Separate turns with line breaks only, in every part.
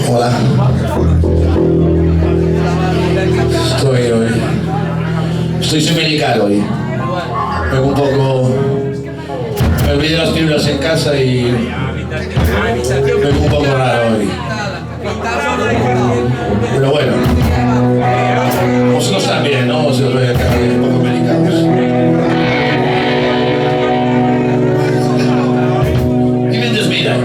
Hola. Estoy seminical hoy. Vengo un poco... Me olvidé las pílulas en casa y... vengo un poco raro hoy. Pero bueno. Vosotros también, ¿no? Se os ve acá un poco medicados. Y mientras mira.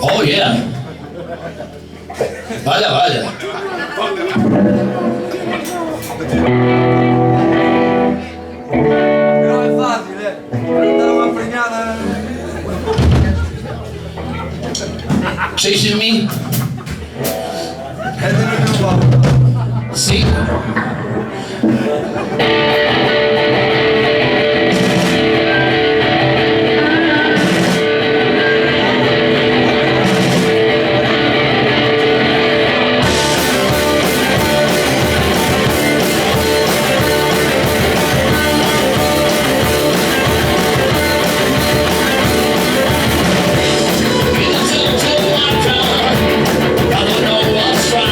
Oh yeah. Vaya, vaya.
Però è facile, andare una fregnata.
Chasing me? Sì. I don't know what's right.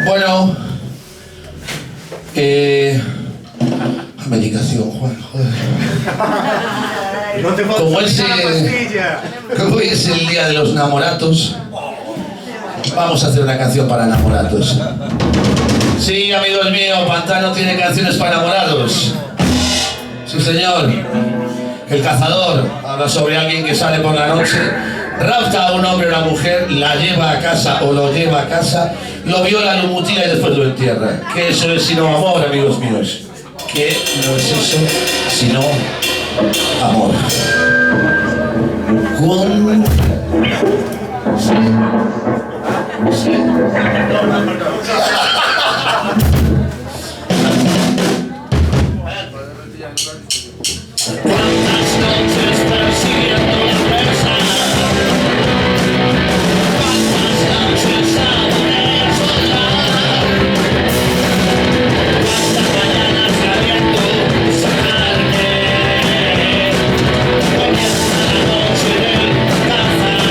Bueno, medicación, Juan, joder.
No te
Como hoy es el día de los enamoratos, vamos a hacer una canción para enamorados. Sí, amigos míos, Pantano tiene canciones para enamorados. Sí, señor. El cazador habla sobre alguien que sale por la noche, rapta a un hombre o una mujer, la lleva a casa o lo lleva a casa, lo viola, lo mutila y después lo entierra. ¿Qué eso es sino amor, amigos míos? ¿Qué no es eso sino amor? Cuando... ¿Cuántas noches persiguiendo la presa? ¿Cuántas noches saboreé soñar? ¿Cuántas mañanas sabiendo sacarme? Comienza la noche del cazador.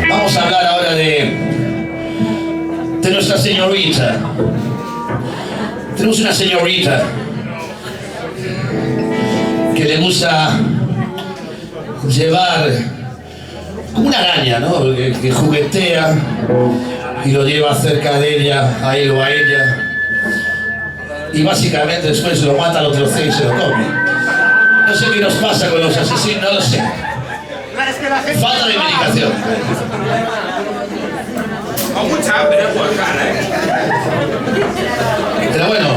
Vamos a hablar ahora de nuestra señorita. Tenemos una señorita que le gusta llevar como una araña, ¿no? Que juguetea y lo lleva cerca de ella, a él o a ella. Y básicamente después lo mata, lo trocea y se lo come. No sé qué nos pasa con los asesinos, no lo sé. Falta de medicación.
Con mucha hambre por cara,
Pero bueno,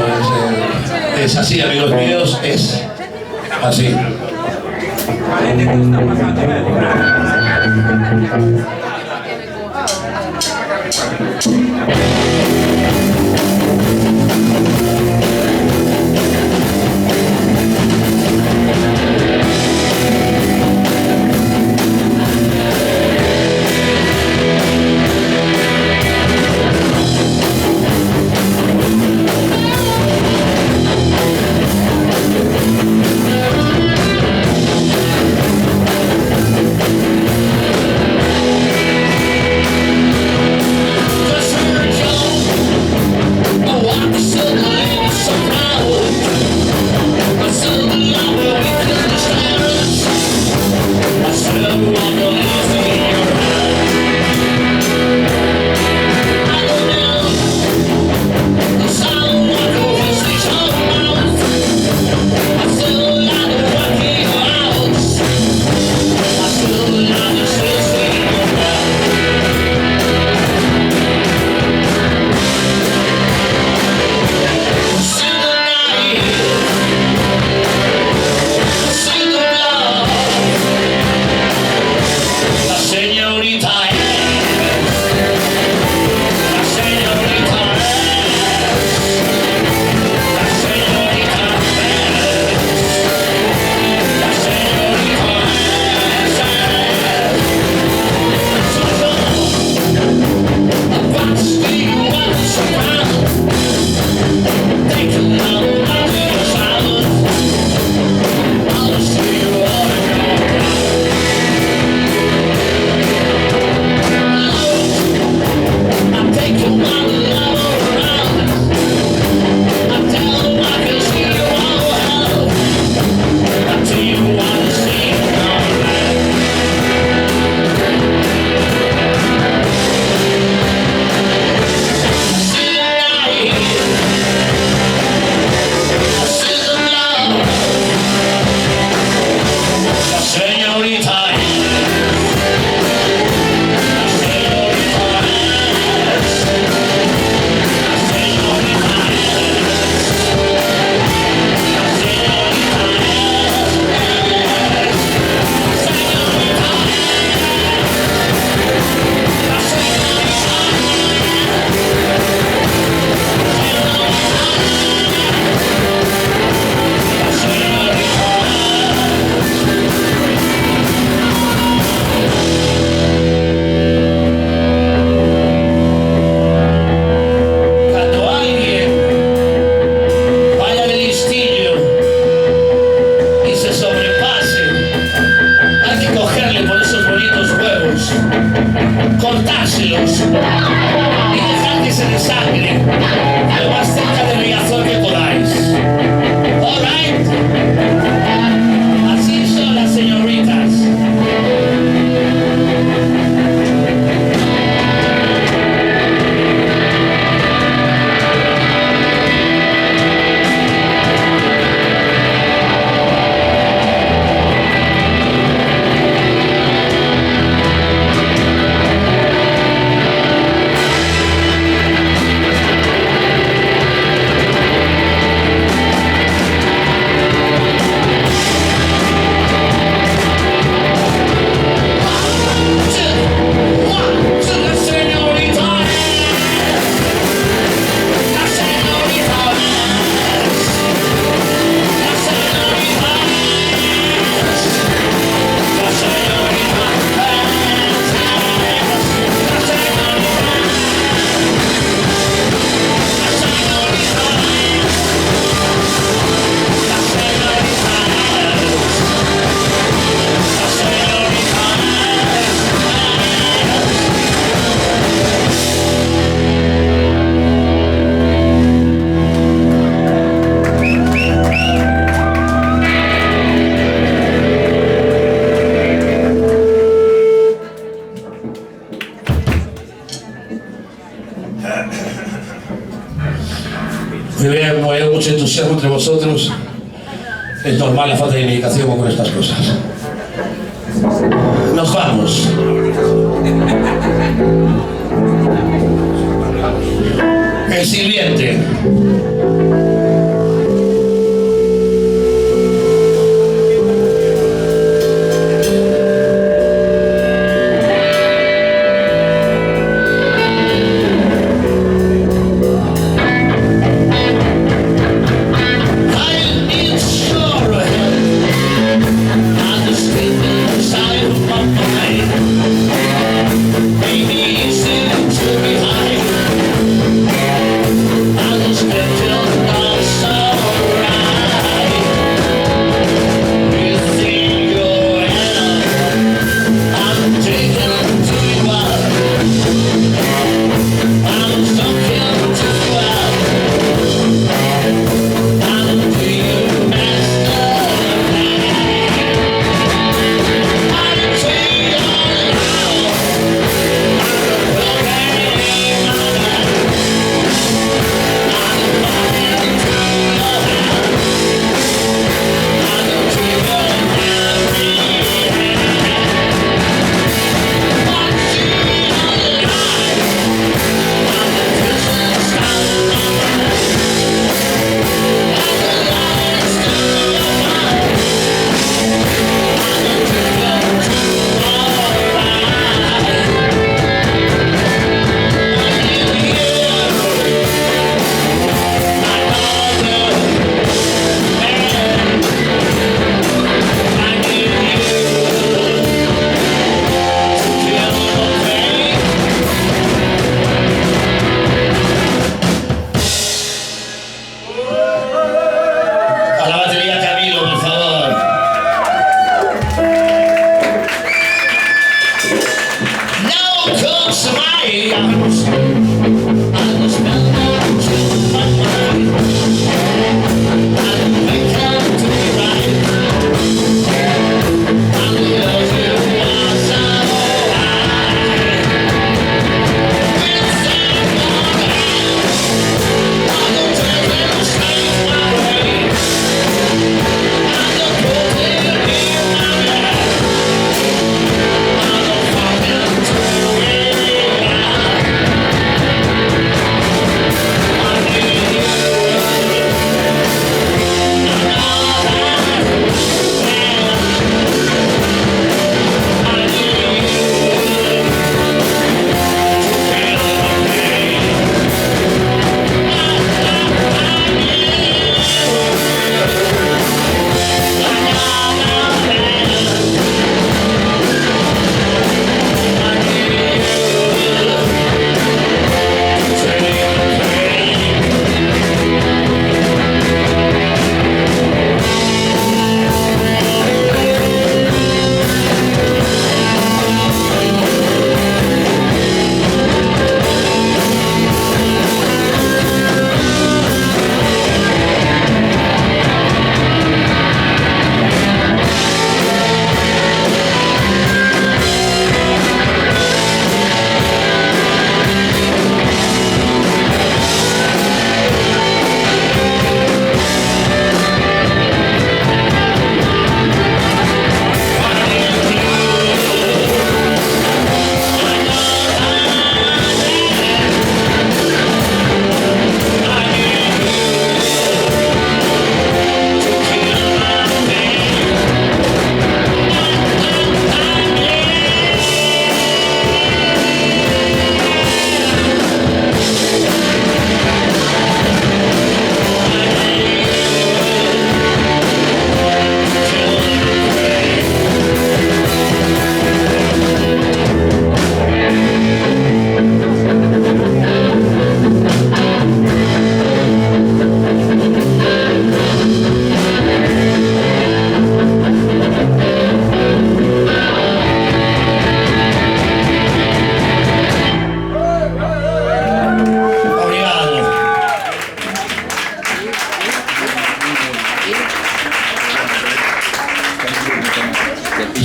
es así, amigos míos, es así.
Parece que está pasando.
Just tranquilos y dejad que se desangre lo más cerca de Riazor que podáis. All right? Así son las señoritas. Muy bien, como hay mucho entusiasmo entre vosotros, es normal la falta de dedicación con estas cosas. Nos vamos. El sirviente.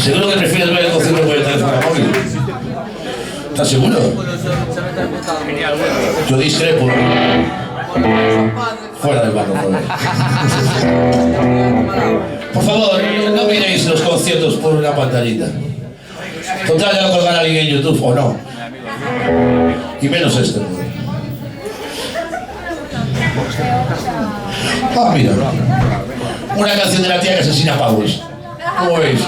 Seguro que prefieres ver el concierto por el teléfono móvil. ¿Estás seguro? Yo discrepo. Fuera del barro, por favor, no miréis los conciertos por una pantallita. Total, ya lo colgará alguien en YouTube, ¿o no? Y menos este. Ah, mira. Una canción de la tía que asesina pavos. ¿Cómo veis?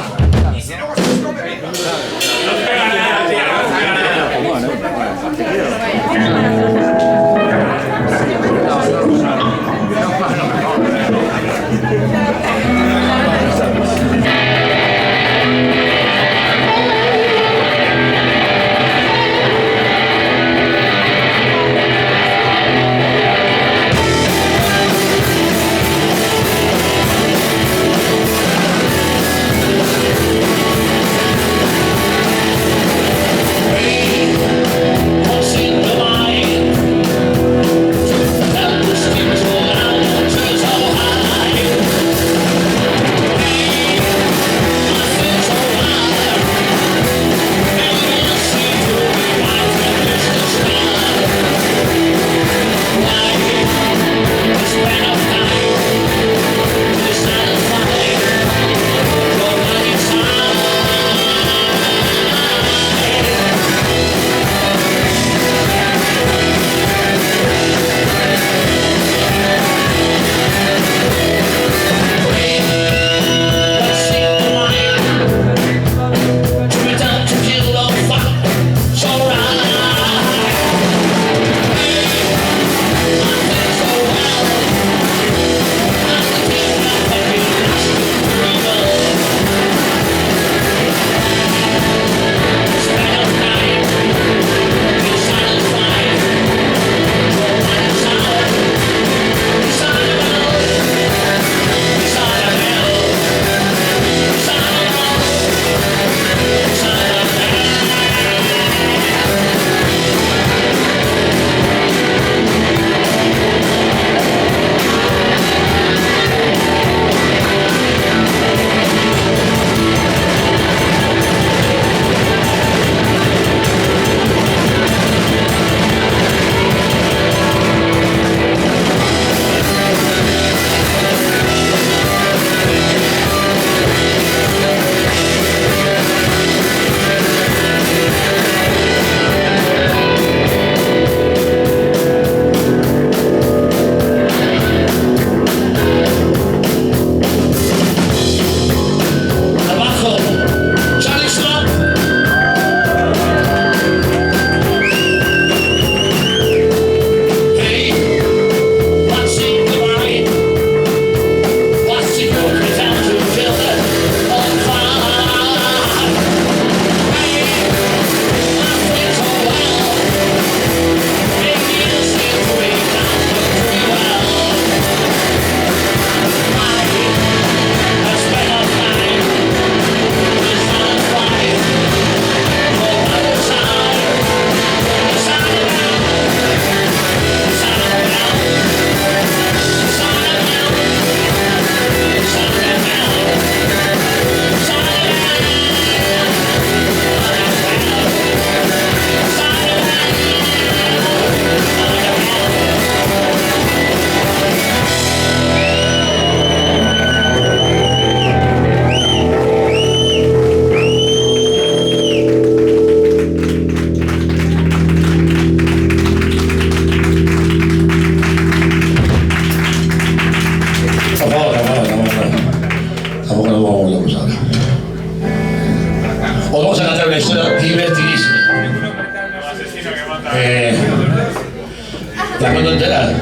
¿La cuento entera?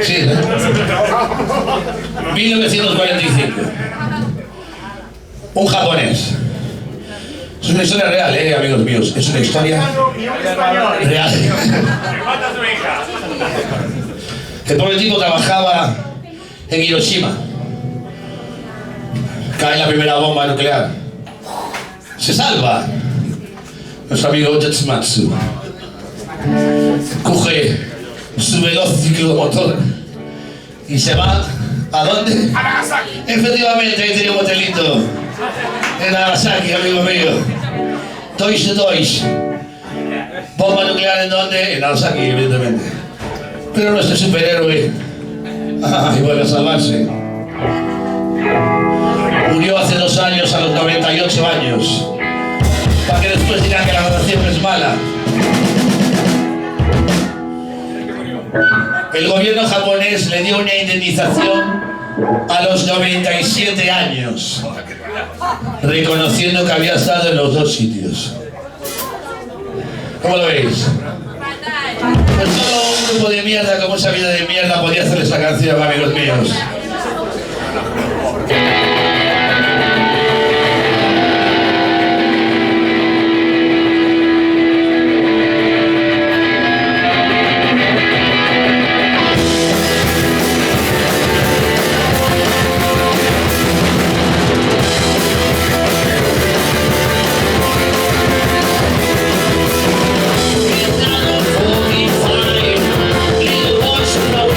Sí, ¿no? 1945. Un japonés. Es una historia real, amigos míos. Es una historia real. El pobre tipo trabajaba en Hiroshima. Cae la primera bomba nuclear. Se salva. Nuestro amigo Jetsumatsu coge su veloz ciclomotor y se va. ¿A dónde?
A Nagasaki.
Efectivamente, ahí tiene un hotelito. En Nagasaki, amigo mío. Deutsche Deutsch. Bomba nuclear en donde? En Nagasaki, evidentemente. Pero nuestro superhéroe y vuelve a salvarse. Murió hace 2 años a los 98 años. Para que después digan que la radiación es mala. El gobierno japonés le dio una indemnización a los 97 años, reconociendo que había estado en los 2 sitios. ¿Cómo lo veis? Pues solo un grupo de mierda como esa vida de mierda podía hacer esta canción, amigos míos.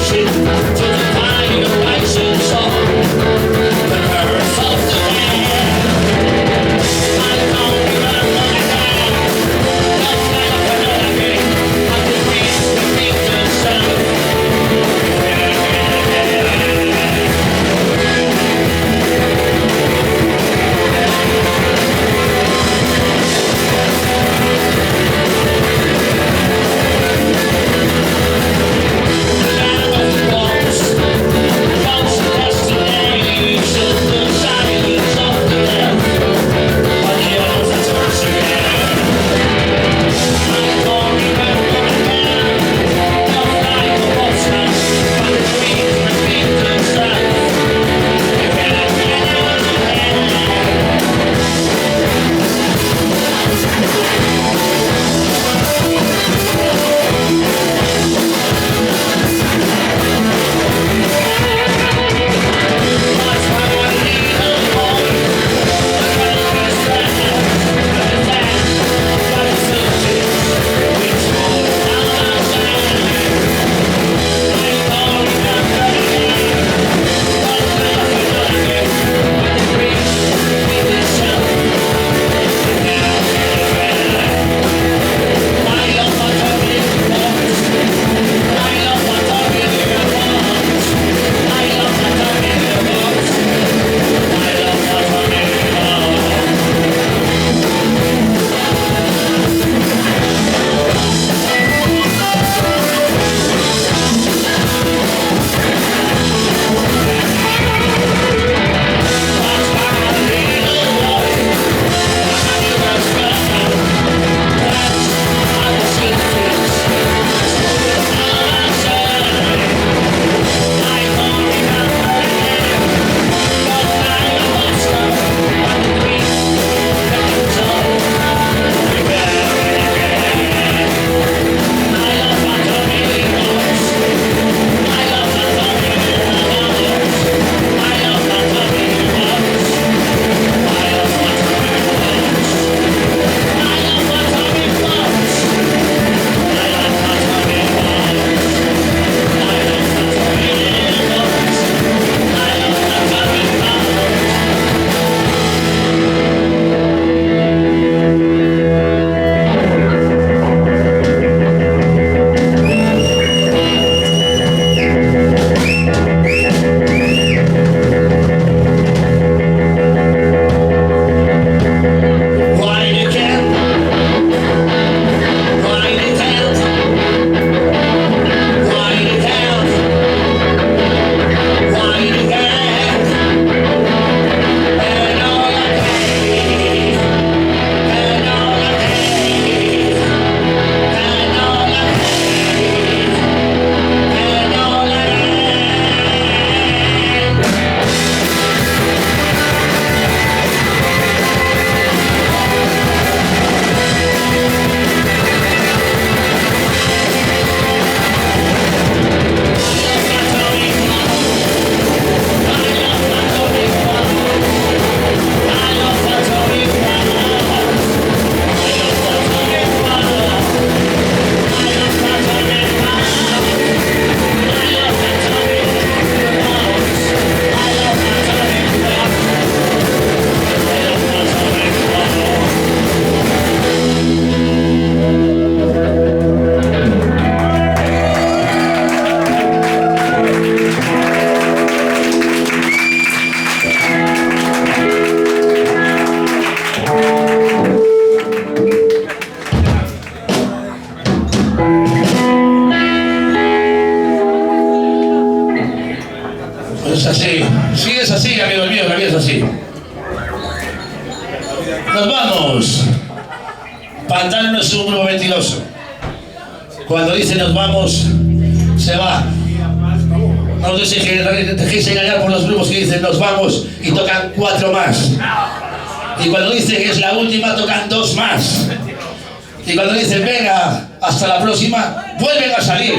To the fire, I Nos vamos. Pantano no es un grupo mentiroso. Cuando dice nos vamos, se va. No os dejéis engañar por los grupos que dicen nos vamos y tocan 4 más. Y cuando dicen que es la última, tocan 2 más. Y cuando dicen venga, hasta la próxima, vuelven a salir.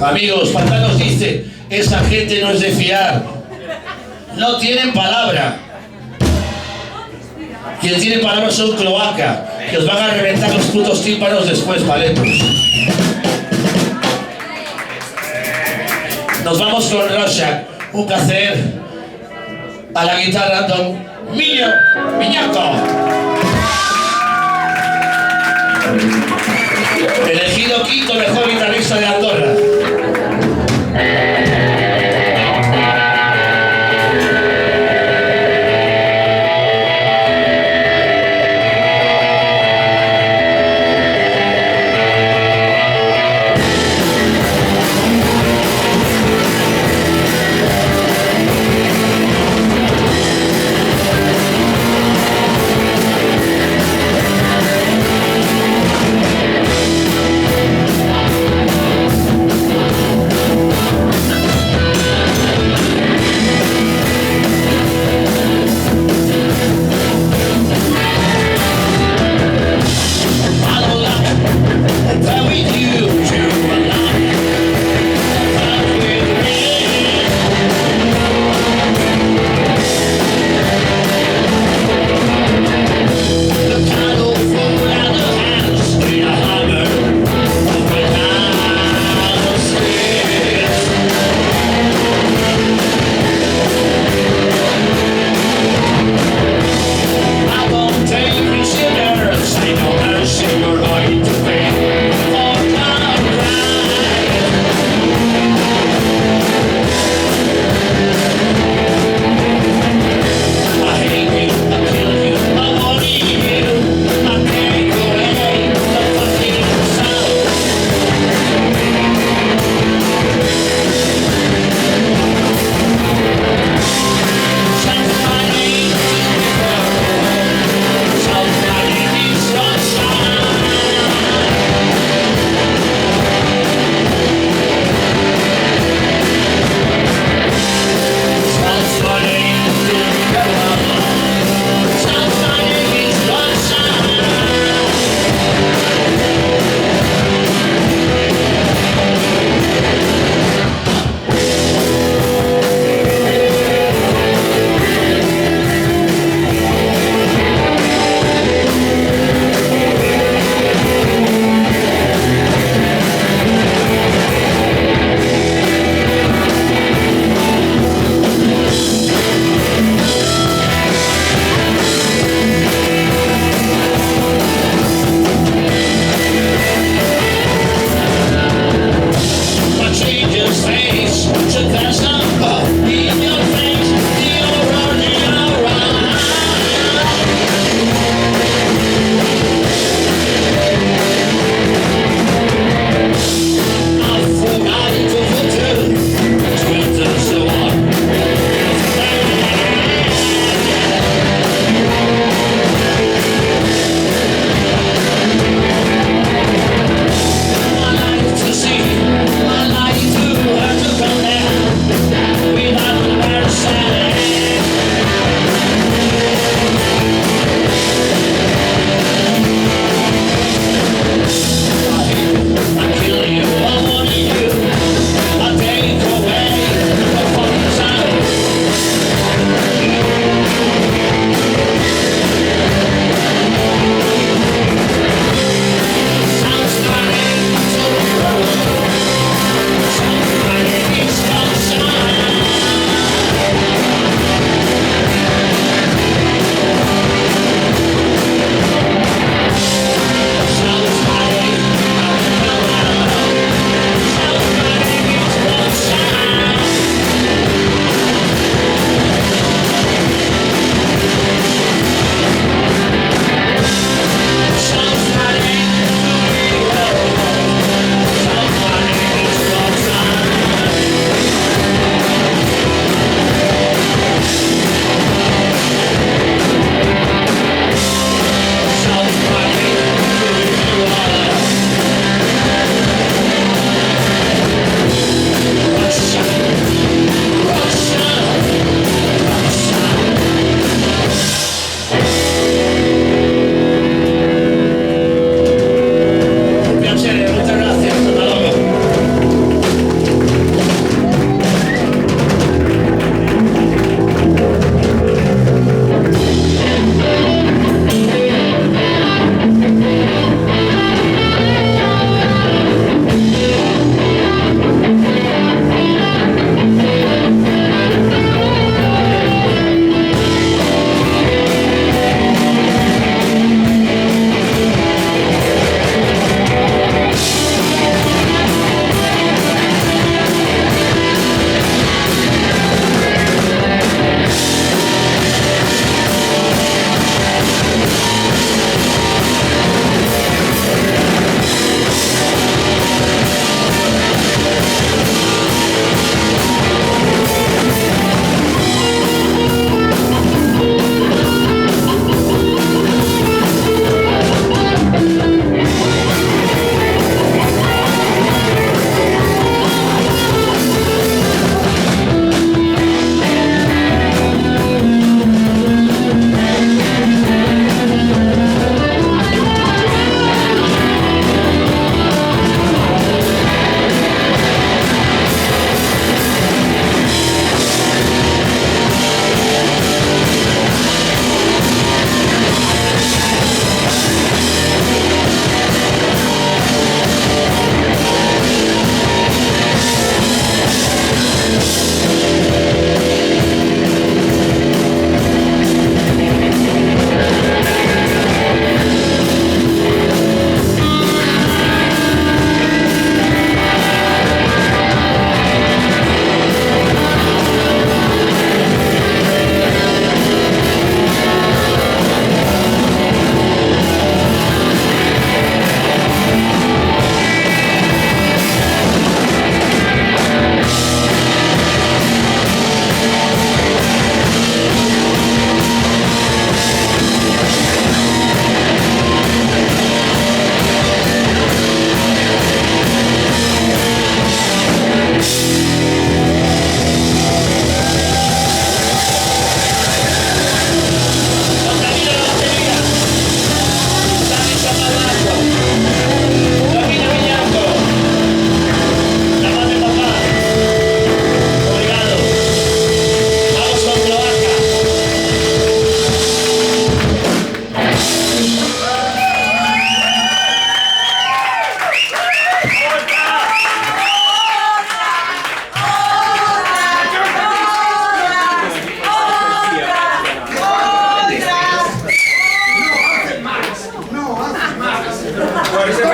Amigos, Pantano os dice, esa gente no es de fiar. No tienen palabra. Quien tiene palabra son cloaca, que os van a reventar los putos tímpanos después, paletos. Nos vamos con Rorschach, un placer. A la guitarra, don Millo Miñaco. Elegido quinto mejor guitarrista de Andorra.